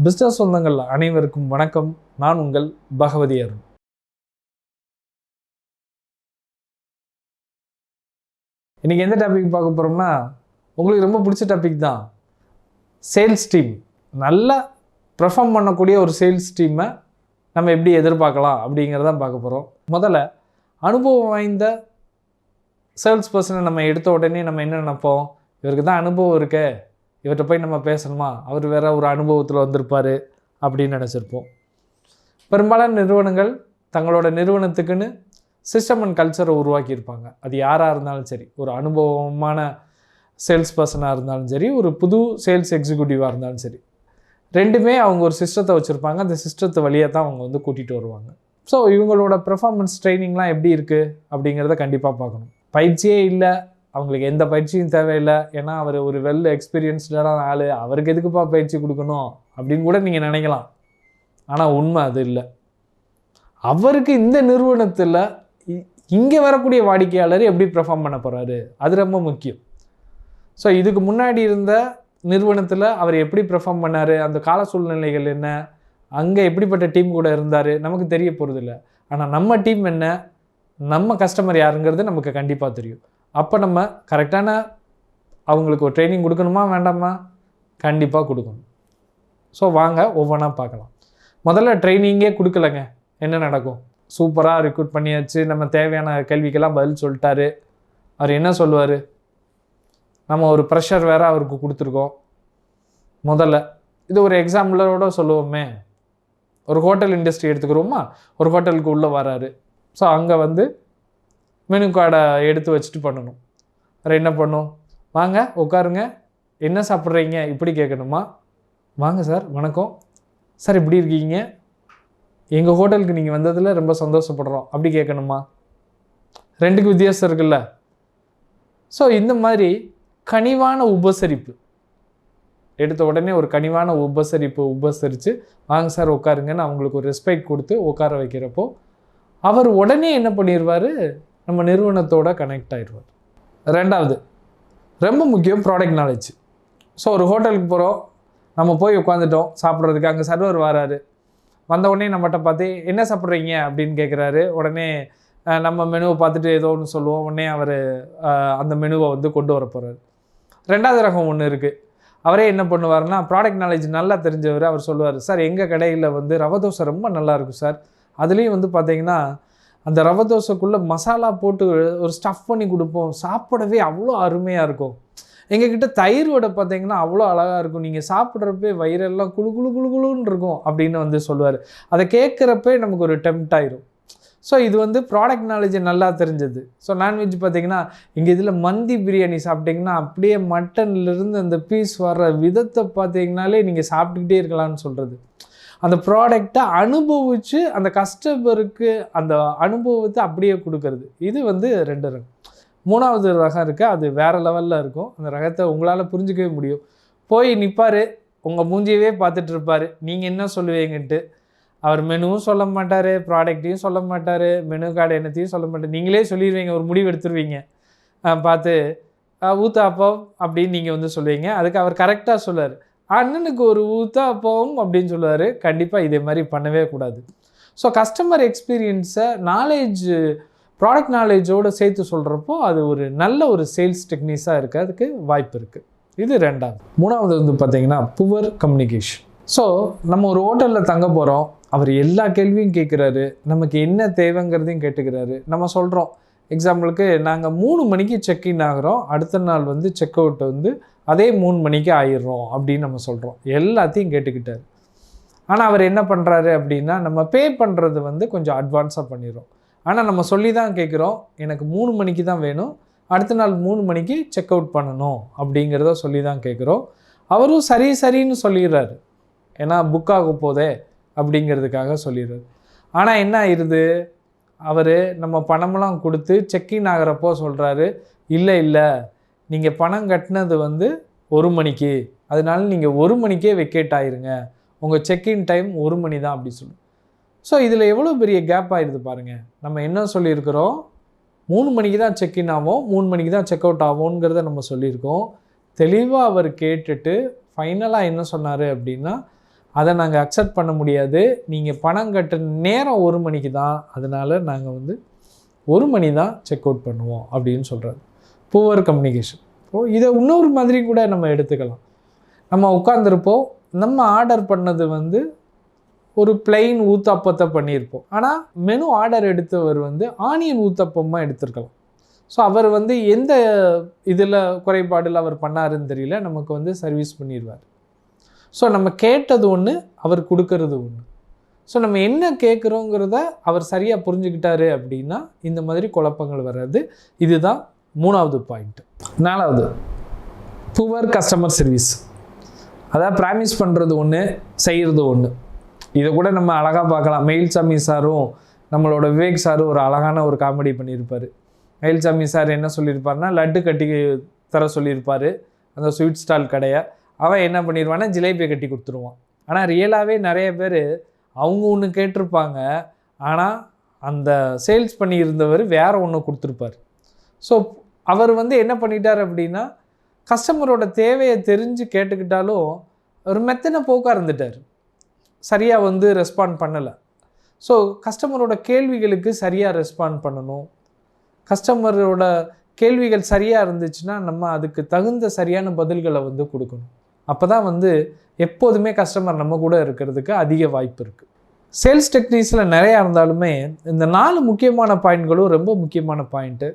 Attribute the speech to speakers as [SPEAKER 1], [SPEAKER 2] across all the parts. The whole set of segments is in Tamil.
[SPEAKER 1] பிஸ்னஸ் சொந்தங்கள் அனைவருக்கும் வணக்கம். நான் உங்கள் பகவதி அருண். இன்றைக்கி எந்த டாபிக் பார்க்க போகிறோம்னா, உங்களுக்கு ரொம்ப பிடிச்ச டாபிக் தான். சேல்ஸ் டீம், நல்லா பெர்ஃபார்ம் பண்ணக்கூடிய ஒரு சேல்ஸ் டீமை நம்ம எப்படி எதிர்பார்க்கலாம் அப்படிங்கிறதான் பார்க்க போகிறோம். முதல்ல அனுபவம் வாய்ந்த சேல்ஸ் பர்சனை நம்ம எடுத்த உடனே நம்ம என்ன நினைப்போம், இவருக்கு தான் அனுபவம் இருக்கே, இவர்கிட்ட போய் நம்ம பேசணுமா, அவர் வேறு ஒரு அனுபவத்தில் வந்திருப்பார் அப்படின்னு நினச்சிருப்போம். பெரும்பாலான நிறுவனங்கள் தங்களோட நிறுவனத்துக்குன்னு சிஸ்டம் அண்ட் கல்ச்சரை உருவாக்கியிருப்பாங்க. அது யாராக இருந்தாலும் சரி, ஒரு அனுபவமான சேல்ஸ் பர்சனாக இருந்தாலும் சரி, ஒரு புது சேல்ஸ் எக்ஸிக்யூட்டிவாக இருந்தாலும் சரி, ரெண்டுமே அவங்க ஒரு சிஸ்டத்தை வச்சுருப்பாங்க. அந்த சிஸ்டத்தை வழியாக தான் அவங்க வந்து கூட்டிகிட்டு வருவாங்க. ஸோ இவங்களோட பெர்ஃபார்மன்ஸ் ட்ரைனிங்லாம் எப்படி இருக்குது அப்படிங்கிறத கண்டிப்பாக பார்க்கணும். பயிற்சியே இல்லை, அவங்களுக்கு எந்த பயிற்சியும் தேவையில்லை, ஏன்னா அவர் ஒரு வெல் எக்ஸ்பீரியன்ஸ்டான ஆள், அவருக்கு எதுக்குப்பா பயிற்சி கொடுக்கணும் அப்படின்னு கூட நீங்கள் நினைக்கலாம். ஆனால் உண்மை அது இல்லை. அவருக்கு இந்த நிறுவனத்தில் இங்கே வரக்கூடிய வாடிக்கையாளர் எப்படி பெர்ஃபார்ம் பண்ண போகிறாரு, அது ரொம்ப முக்கியம். ஸோ இதுக்கு முன்னாடி இருந்த நிறுவனத்தில் அவர் எப்படி பெர்ஃபார்ம் பண்ணார், அந்த கால சூழ்நிலைகள் என்ன, அங்கே எப்படிப்பட்ட டீம் கூட இருந்தார், நமக்கு தெரிய போகிறதில்ல. ஆனால் நம்ம டீம் என்ன, நம்ம கஸ்டமர் யாருங்கிறது நமக்கு கண்டிப்பாக தெரியும். அப்போ நம்ம கரெக்டான அவங்களுக்கு ஒரு ட்ரைனிங் கொடுக்கணுமா வேண்டாமா, கண்டிப்பாக கொடுக்கணும். ஸோ வாங்க ஒவ்வொன்றா பார்க்கலாம். முதல்ல ட்ரைனிங்கே கொடுக்கலைங்க, என்ன நடக்கும்? சூப்பராக ரெக்ரூட் பண்ணியாச்சு, நம்ம தேவையான கேள்விக்கெல்லாம் பதில் சொல்லிட்டாரு. அவர் என்ன சொல்லுவார்? நம்ம ஒரு ப்ரெஷர் வேறு அவருக்கு கொடுத்துருக்கோம். முதல்ல இது ஒரு எக்ஸாம்பிளோட சொல்லுவோமே, ஒரு ஹோட்டல் இண்டஸ்ட்ரி எடுத்துக்கிறோமா, ஒரு ஹோட்டலுக்கு உள்ளே வராரு. ஸோ அங்கே வந்து மெனு கார்டை எடுத்து வச்சுட்டு பண்ணணும். வேறு என்ன பண்ணும்? வாங்க உட்காருங்க, என்ன சாப்பிட்றீங்க இப்படி கேட்கணுமா? வாங்க சார், வணக்கம் சார், இப்படி இருக்கீங்க, எங்கள் ஹோட்டலுக்கு நீங்கள் வந்ததில் ரொம்ப சந்தோஷப்படுறோம் அப்படி கேட்கணுமா? ரெண்டுக்கு வித்தியாசம் இருக்குல்ல. ஸோ இந்த மாதிரி கனிவான உபசரிப்பு, எடுத்த உடனே ஒரு கனிவான உபசரித்து வாங்க சார் உட்காருங்கன்னு அவங்களுக்கு ஒரு ரெஸ்பெக்ட் கொடுத்து உட்கார வைக்கிறப்போ அவர் உடனே என்ன பண்ணிடுவார், நம்ம நிறுவனத்தோட கனெக்ட் ஆகிடுவார். ரெண்டாவது ரொம்ப முக்கியம், ப்ராடக்ட் நாலேஜ். ஸோ ஒரு ஹோட்டலுக்கு போகிறோம், நம்ம போய் உட்காந்துட்டோம் சாப்பிட்றதுக்கு, அங்கே சர்வர் வராரு. வந்த உடனே நம்மகிட்ட பார்த்து என்ன சாப்பிட்றீங்க அப்படின்னு கேட்குறாரு. உடனே நம்ம மெனுவை பார்த்துட்டு ஏதோ ஒன்று சொல்லுவோம், உடனே அவர் அந்த மெனுவை வந்து கொண்டு வர போகிறார். ரெண்டாவது ரகம் ஒன்று இருக்குது. அவரே என்ன பண்ணுவார்னா, ப்ராடக்ட் நாலேஜ் நல்லா தெரிஞ்சவர், அவர் சொல்லுவார், சார் எங்கள் கடையில் வந்து ரவை தோசை ரொம்ப நல்லாயிருக்கும் சார், அதுலேயும் வந்து பார்த்திங்கன்னா அந்த ரவை தோசைக்குள்ளே மசாலா போட்டு ஒரு ஸ்டஃப் பண்ணி கொடுப்போம், சாப்பிடவே அவ்வளோ அருமையாக இருக்கும். எங்ககிட்ட தயிர் வடை பார்த்திங்கன்னா அவ்வளோ அழகாக இருக்கும், நீங்கள் சாப்பிட்றப்பே வயிறெல்லாம் குழு குழு குழு குழுன்னு இருக்கும் அப்படின்னு வந்து சொல்லுவார். அதை கேட்குறப்பே நமக்கு ஒரு டெம்ப்ட் ஆயிரும். ஸோ இது வந்து ப்ராடக்ட் நாலேஜ் நல்லா தெரிஞ்சது. ஸோ நான்வெஜ் பார்த்திங்கன்னா இங்கே இதில் மந்தி பிரியாணி சாப்பிட்டிங்கன்னா அப்படியே மட்டன்லேருந்து அந்த பீஸ் வர்ற விதத்தை பார்த்திங்கனாலே நீங்கள் சாப்பிட்டுக்கிட்டே இருக்கலாம்னு சொல்கிறது. அந்த ப்ராடக்டை அனுபவித்து அந்த கஸ்டமருக்கு அந்த அனுபவத்தை அப்படியே கொடுக்கறது. இது வந்து ரெண்டு ரகம். மூணாவது ரகம் இருக்குது, அது வேறு லெவலில் இருக்கும். அந்த ரகத்தை உங்களால் புரிஞ்சிக்கவே முடியும். போய் நிற்பார், உங்கள் மூஞ்சியவே பார்த்துட்டு இருப்பார், நீங்கள் என்ன சொல்லுவீங்கன்ட்டு. அவர் மெனுவும் சொல்ல மாட்டார், ப்ராடக்ட்டையும் சொல்ல மாட்டார், மெனு கார்டு என்னத்தையும் சொல்ல மாட்டார். நீங்களே சொல்லிடுவீங்க, ஒரு முடிவு எடுத்துருவீங்க, பார்த்து ஊத்தாப்பம் அப்படின்னு நீங்கள் வந்து சொல்லுவீங்க. அதுக்கு அவர் கரெக்டாக சொல்லுவார், அண்ணனுக்கு ஒரு ஊத்தாப்பம் அப்படின்னு சொல்லுவார். கண்டிப்பாக இதே மாதிரி பண்ணவே கூடாது. ஸோ கஸ்டமர் எக்ஸ்பீரியன்ஸை ப்ராடக்ட் நாலேஜோடு சேர்த்து சொல்கிறப்போ அது ஒரு நல்ல ஒரு சேல்ஸ் டெக்னிக்ஸாக இருக்கிறதுக்கு வாய்ப்பு இருக்குது. இது ரெண்டாவது. மூணாவது வந்து பார்த்திங்கன்னா புவர் கம்யூனிகேஷன். ஸோ நம்ம ஒரு ஹோட்டலில் தங்க போகிறோம், அவர் எல்லா கேள்வியும் கேட்குறாரு, நமக்கு என்ன தேவைங்கிறதையும் கேட்டுக்கிறாரு. நம்ம சொல்கிறோம், எக்ஸாம்பிளுக்கு நாங்கள் 3 மணிக்கு செக்இன் ஆகிறோம், அடுத்த நாள் வந்து செக் அவுட் வந்து அதே 3 மணிக்கு ஆயிடுறோம் அப்படின்னு நம்ம சொல்கிறோம். எல்லாத்தையும் கேட்டுக்கிட்டார். ஆனால் அவர் என்ன பண்ணுறாரு அப்படின்னா, நம்ம பே பண்ணுறது வந்து கொஞ்சம் அட்வான்ஸாக பண்ணிடுறோம். ஆனால் நம்ம சொல்லி தான் கேட்குறோம், எனக்கு 3 மணிக்கு தான் வேணும், அடுத்த நாள் 3 மணிக்கு செக் அவுட் பண்ணணும் அப்படிங்கிறத சொல்லி தான் கேட்குறோம். அவரும் சரின்னு சொல்லிடுறாரு, ஏன்னா புக் ஆக போதே அப்படிங்கிறதுக்காக சொல்லிடுறாரு. ஆனால் என்ன ஆயிடுது, அவர் நம்ம பணமெல்லாம் கொடுத்து செக்இன் ஆகிறப்போ சொல்கிறாரு, இல்லை நீங்கள் பணம் கட்டினது வந்து 1 மணிக்கு, அதனால நீங்கள் 1 மணிக்கே வெக்கேட் ஆயிருங்க, உங்கள் செக்இன் டைம் 1 மணி தான் அப்படி சொல்லு. ஸோ இதில் எவ்வளோ பெரிய கேப் ஆகிடுது பாருங்கள். நம்ம என்ன சொல்லியிருக்கிறோம், 3 மணிக்கு தான் செக்இன் ஆகும், 3 மணிக்கு தான் செக் அவுட் ஆகும்ங்கிறத நம்ம சொல்லியிருக்கோம். தெளிவாக அவர் கேட்டுட்டு ஃபைனலாக என்ன சொன்னார் அப்படின்னா, அதை நாங்கள் அக்செப்ட் பண்ண முடியாது, நீங்கள் பணம் கட்டுற நேரம் 1 மணிக்கு தான், அதனால் நாங்கள் வந்து 1 மணி தான் செக் அவுட் பண்ணுவோம் அப்படின்னு சொல்கிறாரு. Poor communication. இதை இன்னொரு மாதிரி கூட நம்ம எடுத்துக்கலாம். நம்ம உட்காந்துருப்போம், நம்ம ஆர்டர் பண்ணது வந்து ஒரு பிளெயின் ஊத்தப்பத்தை பண்ணியிருப்போம், ஆனால் மெனு ஆர்டர் எடுத்தவர் வந்து ஆனியன் ஊத்தப்பமாக எடுத்திருக்கலாம். ஸோ அவர் வந்து எந்த இதில் குறைபாடில் அவர் பண்ணாருன்னு தெரியல, நமக்கு வந்து சர்வீஸ் பண்ணிடுவார். ஸோ நம்ம கேட்டது ஒன்று, அவர் கொடுக்கறது ஒன்று. ஸோ நம்ம என்ன கேட்குறோங்கிறத அவர் சரியாக புரிஞ்சுக்கிட்டாரு அப்படின்னா இந்த மாதிரி குழப்பங்கள் வராது. இதுதான் 3வது பாயிண்ட். 4வது, புவர் கஸ்டமர் சர்வீஸ். அதாவது ப்ராமிஸ் பண்ணுறது ஒன்று, செய்கிறது ஒன்று. இதை கூட நம்ம அழகாக பார்க்கலாம். மயில்சாமி சாரும் நம்மளோட விவேக் சாரும் ஒரு அழகான ஒரு காமெடி பண்ணியிருப்பார். மயில்சாமி சார் என்ன சொல்லியிருப்பாருன்னா, லட்டு கட்டி தர சொல்லியிருப்பார் அந்த ஸ்வீட் ஸ்டால் கடையை. அவன் என்ன பண்ணிடுவான்னா ஜிலேபியை கட்டி கொடுத்துருவான். ஆனால் ரியலாகவே நிறைய பேர் அவங்க ஒன்று கேட்டிருப்பாங்க, ஆனால் அந்த சேல்ஸ் பண்ணியிருந்தவர் வேறு ஒன்று கொடுத்துருப்பார். ஸோ அவர் வந்து என்ன பண்ணிட்டார் அப்படின்னா, கஸ்டமரோட தேவையை தெரிஞ்சு கேட்டுக்கிட்டாலும் ஒரு மெத்தனை போக்காக இருந்துட்டார், சரியாக வந்து ரெஸ்பாண்ட் பண்ணலை. ஸோ கஸ்டமரோட கேள்விகளுக்கு சரியாக ரெஸ்பாண்ட் பண்ணணும். கஸ்டமரோட கேள்விகள் சரியாக இருந்துச்சுன்னா நம்ம அதுக்கு தகுந்த சரியான பதில்களை வந்து கொடுக்கணும். அப்போ தான் வந்து எப்போதுமே கஸ்டமர் நம்ம கூட இருக்கிறதுக்கு அதிக வாய்ப்பு இருக்குது. சேல்ஸ் டெக்னிக்ஸில் நிறையா இருந்தாலுமே இந்த 4 முக்கியமான பாயிண்ட்களும் ரொம்ப முக்கியமான பாயிண்ட்டு.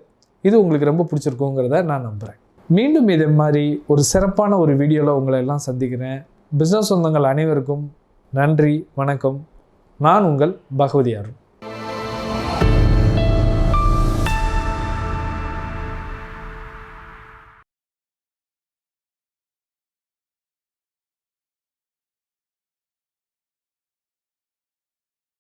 [SPEAKER 1] இது உங்களுக்கு ரொம்ப பிடிச்சிருக்குங்கிறத நான் நம்புகிறேன். மீண்டும் இதே மாதிரி ஒரு சிறப்பான ஒரு வீடியோவில் உங்களை எல்லாம் சந்திக்கிறேன். பிஸ்னஸ் சொந்தங்கள் அனைவருக்கும் நன்றி, வணக்கம். நான் உங்கள் பகவதி அருண்.